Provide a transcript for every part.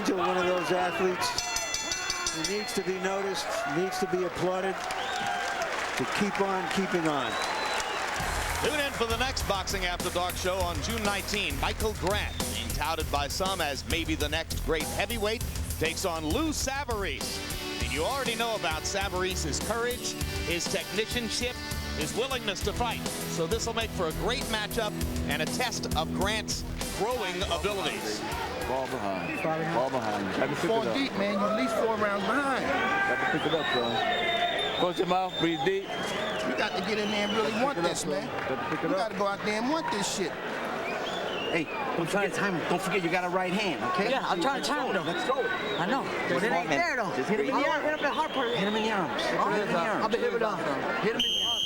Angel, one of those athletes who needs to be noticed, needs to be applauded, to keep on keeping on. Tune in for the next Boxing After Dark show on June 19. Michael Grant, being touted by some as maybe the next great heavyweight, takes on Lou Savarese. And you already know about Savarese's courage, his technicianship, his willingness to fight. So this will make for a great matchup and a test of Grant's throwing abilities. Ball behind. Ball behind. Got to pick Four it up. deep, man. You at least 4 rounds behind. Got to pick it up, son. Close your mouth, breathe deep. You got to get in there and really want this, man. You got to go out there and want this shit. Hey, don't forget time. Don't forget you got a right hand, okay? Yeah, I'm trying to time him. Let's throw it. I know, but it ain't there though. Just hit him in the arm. Hit him the hard part. Hit him in the arms. Hit him in the arms. I'll be here with him. Hit him in the arms.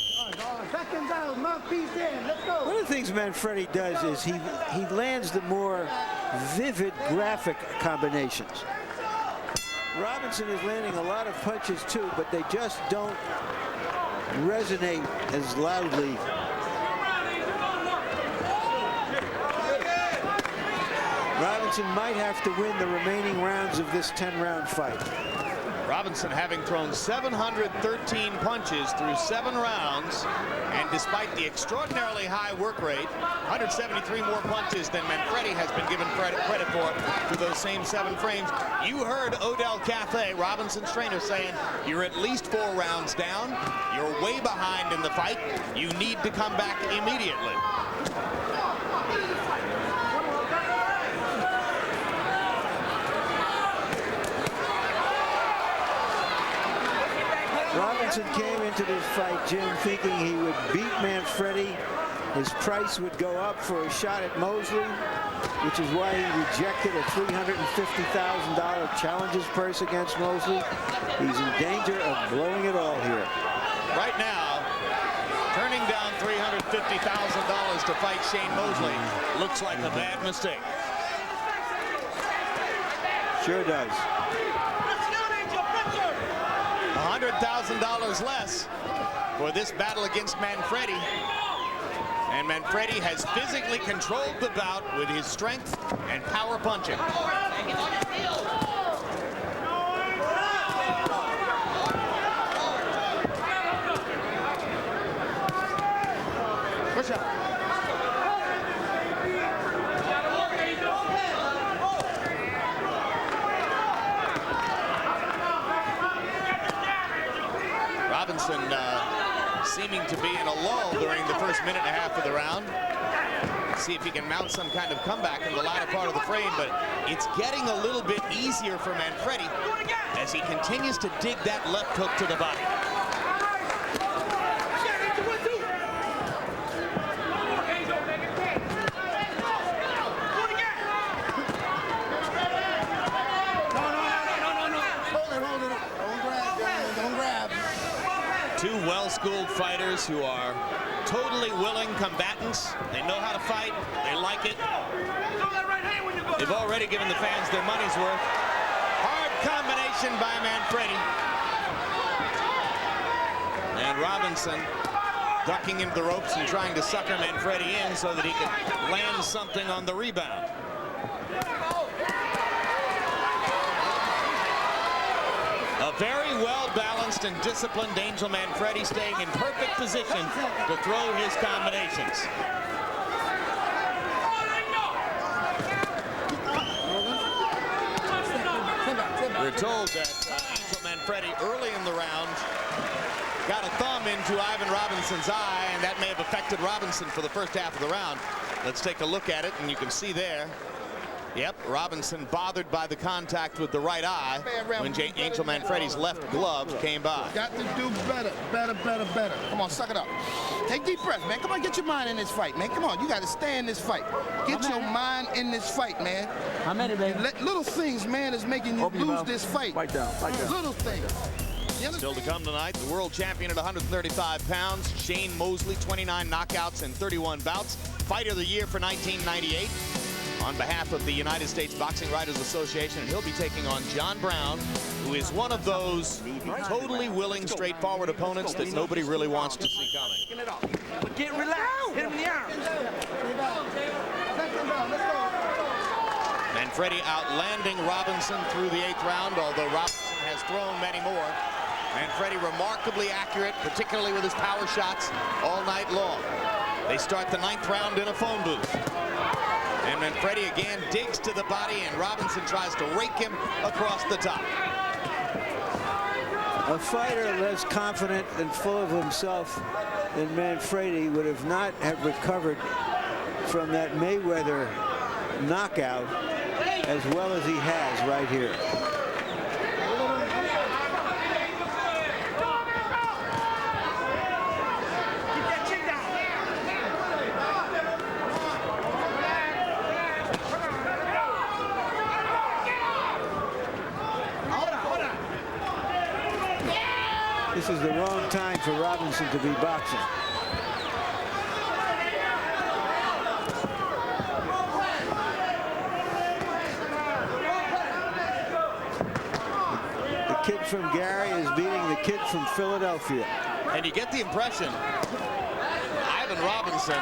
Seconds out, mouthpiece in. Let's go. One of the things Manfredy does is he lands the more vivid graphic combinations. Robinson is landing a lot of punches too, but they just don't resonate as loudly. Robinson might have to win the remaining rounds of this 10-round fight. Robinson having thrown 713 punches through 7 rounds, and despite the extraordinarily high work rate, 173 more punches than Manfredy has been given credit for through those same 7 frames. You heard Odell Cathay, Robinson's trainer, saying you're at least 4 rounds down, you're way behind in the fight, you need to come back immediately. Robinson came into this fight, Jim, thinking he would beat Manfredy. His price would go up for a shot at Mosley, which is why he rejected a $350,000 challenger's purse against Mosley. He's in danger of blowing it all here. Right now, turning down $350,000 to fight Shane Mosley looks like a bad mistake. Sure does. $100,000 less for this battle against Manfredy. And Manfredy has physically controlled the bout with his strength and power punching. Push up. Robinson seeming to be in a lull during the first minute and a half of the round. See if he can mount some kind of comeback in the latter part of the frame, but it's getting a little bit easier for Manfredy as he continues to dig that left hook to the body. Two well-schooled fighters who are totally willing combatants. They know how to fight. They like it. They've already given the fans their money's worth. Hard combination by Manfredy. And Robinson ducking into the ropes and trying to sucker Manfredy in so that he could land something on the rebound. A very well-balanced and disciplined Angel Manfredy, staying in perfect position to throw his combinations. We're told that Angel Manfredy early in the round got a thumb into Ivan Robinson's eye, and that may have affected Robinson for the first half of the round. Let's take a look at it, and you can see there. Yep, Robinson bothered by the contact with the right eye when Angel Manfredy's left glove came by. Got to do better, better. Come on, suck it up. Take deep breaths, man. Come on, get your mind in this fight, man. Come on, you got to stay in this fight. Get your mind in this fight, man. I'm in it, baby. Little things, man, is making you lose this fight. Fight down, fight down. Little things. Still to come tonight, the world champion at 135 pounds, Shane Mosley, 29 knockouts in 31 bouts. Fighter of the year for 1998. On behalf of the United States Boxing Writers Association, and he'll be taking on John Brown, who is one of those totally willing, straightforward opponents that nobody really wants to see coming. Get relaxed. Hit him in the arms. Manfredy outlanding Robinson through the 8th round, although Robinson has thrown many more. Manfredy remarkably accurate, particularly with his power shots all night long. They start the 9th round in a phone booth. And Manfredy again digs to the body, and Robinson tries to rake him across the top. A fighter less confident and full of himself than Manfredy would have not have recovered from that Mayweather knockout as well as he has right here. This is the wrong time for Robinson to be boxing. The kid from Gary is beating the kid from Philadelphia. And you get the impression Ivan Robinson,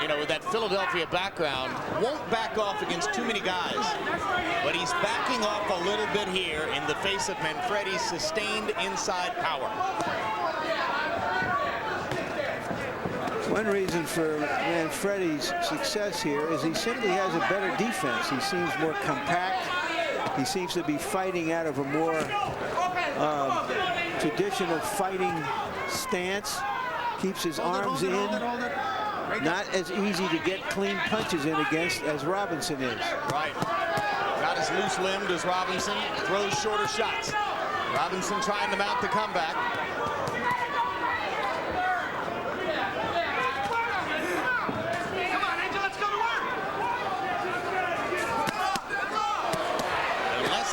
you know, with that Philadelphia background, won't back off against too many guys. But he's backing off a little bit here in the face of Manfredy's sustained inside power. One reason for Manfredy's success here is he simply has a better defense. He seems more compact. He seems to be fighting out of a more traditional fighting stance. Keeps his arms in. Not as easy to get clean punches in against as Robinson is. Right. Not as loose-limbed as Robinson. Throws shorter shots. Robinson trying to mount the comeback.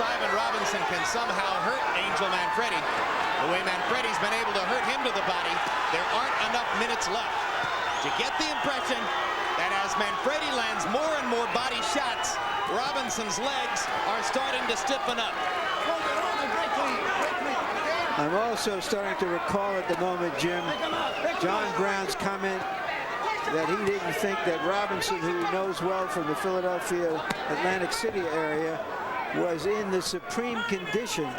Ivan Robinson can somehow hurt Angel Manfredy, the way Manfredy's been able to hurt him to the body, there aren't enough minutes left to get the impression that as Manfredy lands more and more body shots, Robinson's legs are starting to stiffen up. I'm also starting to recall at the moment, Jim, John Brown's comment that he didn't think that Robinson, who he knows well from the Philadelphia, Atlantic City area, was in the supreme condition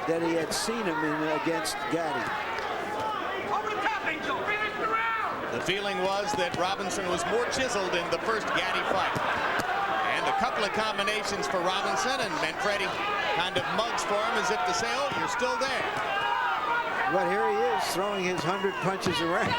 that he had seen him in against Gatti. The feeling was that Robinson was more chiseled in the first Gatti fight. And a couple of combinations for Robinson, and Manfredy kind of mugs for him as if to say, oh, you're still there. But here he is throwing his 100 punches around.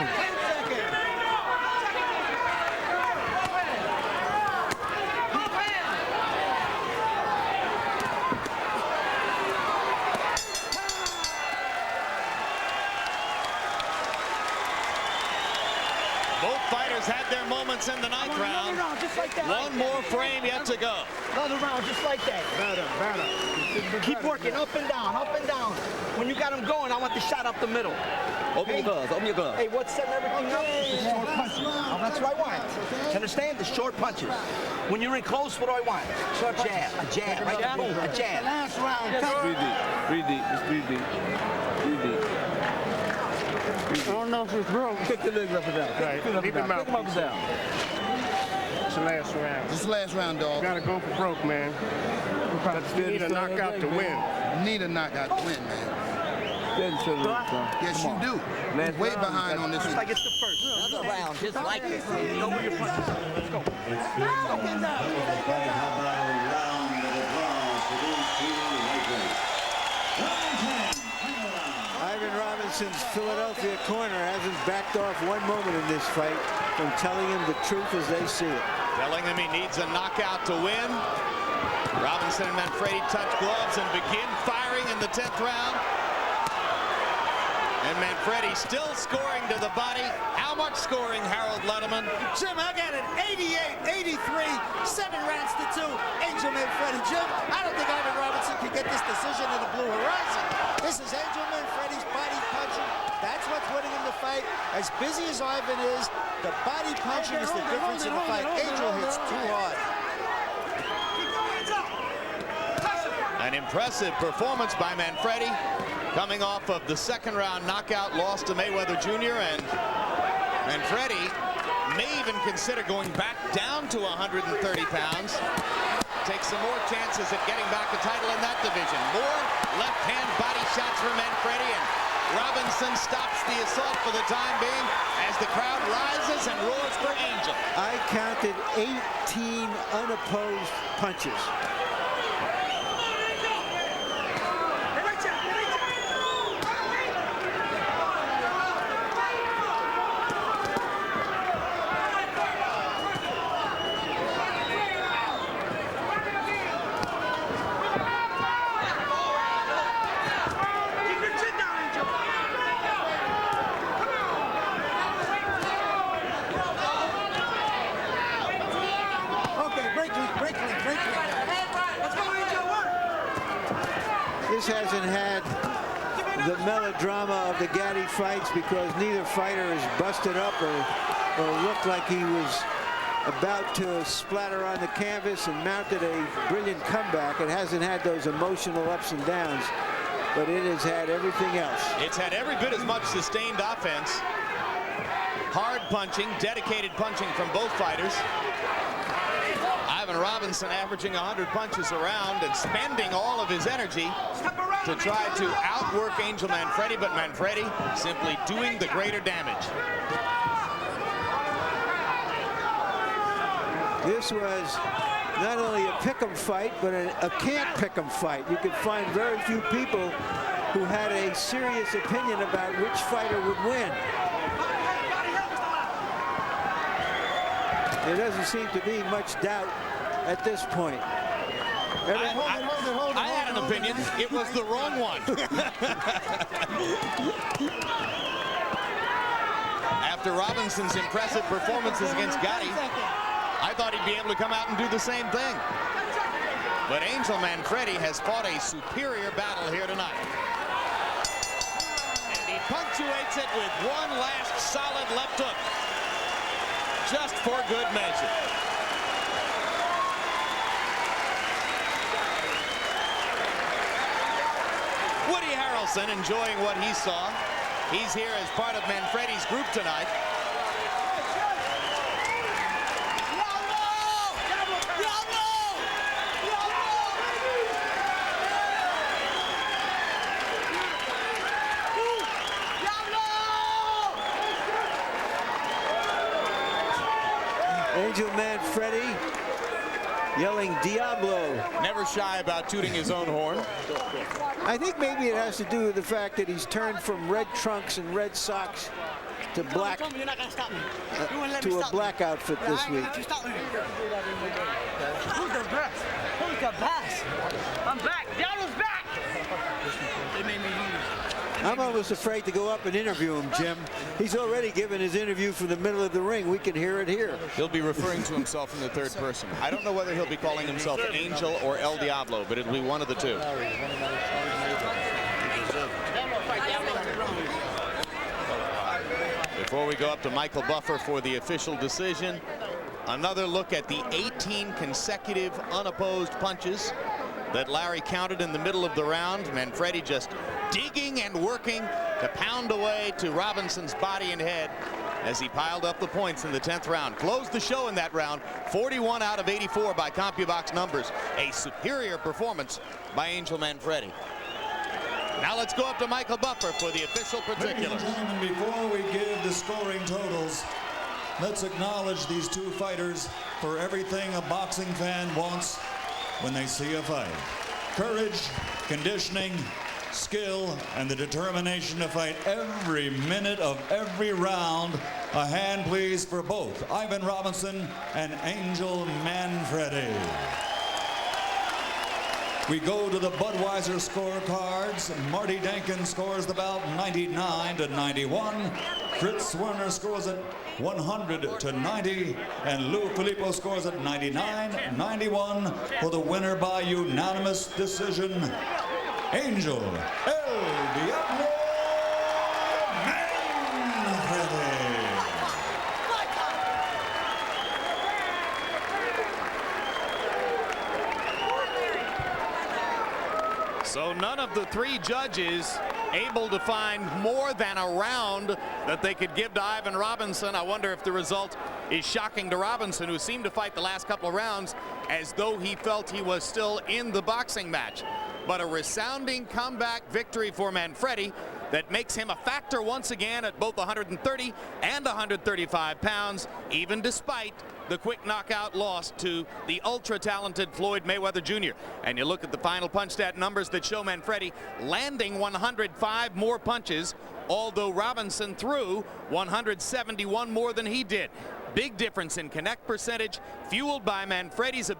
Both fighters had their moments in the 9th round. Just like that. One more frame yet to go. Another round, just like that. Better. Keep working, up and down, up and down. When you got him going, I want the shot up the middle. Open your gloves, open your gloves. Hey, what's setting everything up? The short punches. Oh, that's what I want. Understand? The short punches. When you're in close, what do I want? Short jab, a jab, right? A jab. Last round. Breathe deep. Breathe deep. Just breathe deep. Breathe deep. I don't know if it's broke. Kick the legs up and down. Right. Leave him out. Kick them up and down. It's the last round. This is the last round, dog. Gotta go for broke, man. You need a knockout to win. Need a knockout to win, man. Yes, you do. Last Way round. behind on this Just one. like it's the first. Another round, just like this. Know where your punches are. Let's go. Ivan Robinson's Philadelphia corner hasn't backed off one moment in this fight from telling him the truth as they see it. Telling him he needs a knockout to win. Robinson and Manfredy touch gloves and begin firing in the 10th round. And Manfredy still scoring to the body. How much scoring, Harold Letterman? Jim, I got it 88-83, 7 rounds to 2. Angel Manfredy. Jim, I don't think Ivan Robinson can get this decision in the blue horizon. This is Angel Manfredy's body punching. That's what's winning him the fight. As busy as Ivan is, the body punching is the difference in the fight. Angel hits too hard. An impressive performance by Manfredy, coming off of the 2nd round knockout loss to Mayweather Jr. And Manfredy may even consider going back down to 130 pounds take some more chances at getting back a title in that division. More left-hand body shots from Manfredy, and Robinson stops the assault for the time being as the crowd rises and roars for Angel. I counted 18 unopposed punches. This hasn't had the melodrama of the Gatti fights because neither fighter is busted up or looked like he was about to splatter on the canvas and mounted a brilliant comeback. It hasn't had those emotional ups and downs, but it has had everything else. It's had every bit as much sustained offense, hard punching, dedicated punching from both fighters. Ivan Robinson averaging 100 punches around and spending all of his energy to try to outwork Angel Manfredy, but Manfredy simply doing the greater damage. This was not only a pick'em fight, but a can't pick'em fight. You could find very few people who had a serious opinion about which fighter would win. There doesn't seem to be much doubt at this point. I had an opinion. It was the wrong one. After Robinson's impressive performances against Gatti, I thought he'd be able to come out and do the same thing. But Angel Manfredy has fought a superior battle here tonight. And he punctuates it with one last solid left hook, just for good measure. Woody Harrelson enjoying what he saw. He's here as part of Manfredy's group tonight. Angel Manfredy yelling Diablo. Never shy about tooting his own horn. I think maybe it has to do with the fact that he's turned from red trunks and red socks to black, to a black outfit this week. Who's the best? Who's the best? I'm back. Diablo's back. They made me lose. I'm almost afraid to go up and interview him, Jim. He's already given his interview from the middle of the ring. We can hear it here. He'll be referring to himself in the third person. I don't know whether he'll be calling himself Angel or El Diablo, but it'll be one of the two. Before we go up to Michael Buffer for the official decision, another look at the 18 consecutive unopposed punches that Larry counted in the middle of the round. Manfredy just digging and working to pound away to Robinson's body and head as he piled up the points in the 10th round. Closed the show in that round, 41 out of 84 by CompuBox numbers. A superior performance by Angel Manfredy. Now let's go up to Michael Buffer for the official particulars. Ladies and gentlemen, before we give the scoring totals, let's acknowledge these two fighters for everything a boxing fan wants when they see a fight. Courage, conditioning, skill, and the determination to fight every minute of every round. A hand, please, for both Ivan Robinson and Angel Manfredy. We go to the Budweiser scorecards. Marty Denkin scores the bout 99-91. Fritz Werner scores it 100-90. And Lou Filippo scores it 99-91 for the winner by unanimous decision, Angel El Diablo Manfredy. So none of the three judges able to find more than a round that they could give to Ivan Robinson. I wonder if the result is shocking to Robinson, who seemed to fight the last couple of rounds as though he felt he was still in the boxing match. But a resounding comeback victory for Manfredy that makes him a factor once again at both 130 and 135 pounds, even despite the quick knockout loss to the ultra-talented Floyd Mayweather Jr. And you look at the final punch stat numbers that show Manfredy landing 105 more punches, although Robinson threw 171 more than he did. Big difference in connect percentage, fueled by Manfredy's ability